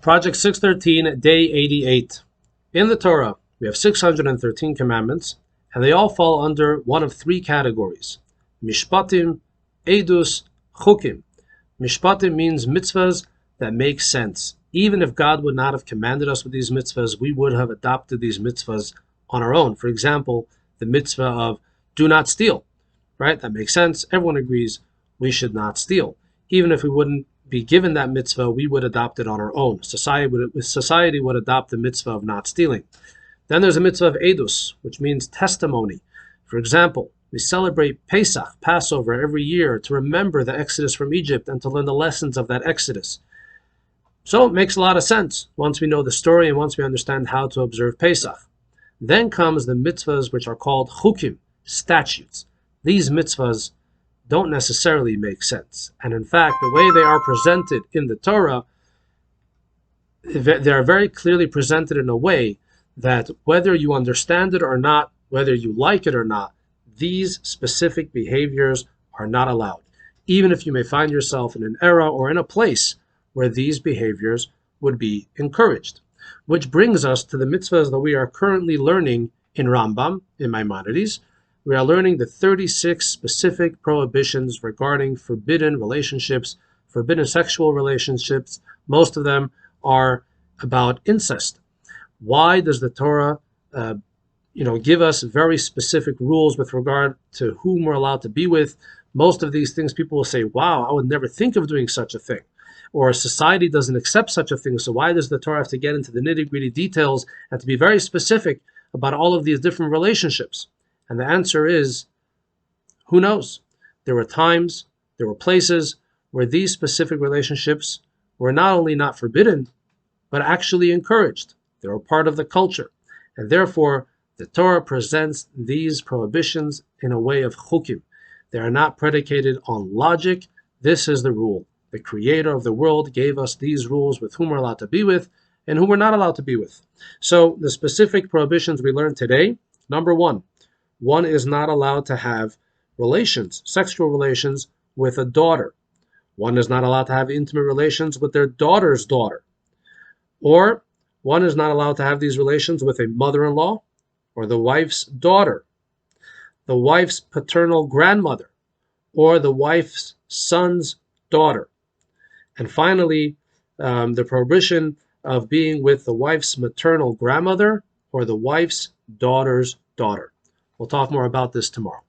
Project 613, day 88. In the Torah, we have 613 commandments, and they all fall under one of three categories: Mishpatim, Edus, Chukim. Mishpatim means mitzvahs that make sense. Even if God would not have commanded us with these mitzvahs, we would have adopted these mitzvahs on our own. For example, the mitzvah of do not steal, right? That makes sense. Everyone agrees we should not steal. Even if we wouldn't be given that mitzvah, we would adopt it on our own. Society would adopt the mitzvah of not stealing. Then there's a mitzvah of edus, which means testimony. For example, we celebrate Pesach, Passover, every year to remember the Exodus from Egypt and to learn the lessons of that Exodus. So it makes a lot of sense once we know the story and once we understand how to observe Pesach. Then comes the mitzvahs which are called chukim, statutes. These mitzvahs don't necessarily make sense. And in fact, the way they are presented in the Torah, they are very clearly presented in a way that whether you understand it or not, whether you like it or not, these specific behaviors are not allowed, even if you may find yourself in an era or in a place where these behaviors would be encouraged. Which brings us to the mitzvahs that we are currently learning in Rambam, in Maimonides. We are learning the 36 specific prohibitions regarding forbidden relationships, forbidden sexual relationships. Most of them are about incest. Why does the Torah give us very specific rules with regard to whom we're allowed to be with? Most of these things people will say, wow, I would never think of doing such a thing. Or society doesn't accept such a thing, so why does the Torah have to get into the nitty-gritty details and to be very specific about all of these different relationships? And the answer is, who knows? There were times, there were places where these specific relationships were not only not forbidden, but actually encouraged. They were part of the culture. And therefore, the Torah presents these prohibitions in a way of chukim. They are not predicated on logic. This is the rule. The creator of the world gave us these rules with whom we're allowed to be with and whom we're not allowed to be with. So the specific prohibitions we learned today, number one is not allowed to have relations, sexual relations with a daughter. One is not allowed to have intimate relations with their daughter's daughter. Or one is not allowed to have these relations with a mother-in-law or the wife's daughter, the wife's paternal grandmother, or the wife's son's daughter. And finally, the prohibition of being with the wife's maternal grandmother or the wife's daughter's daughter. We'll talk more about this tomorrow.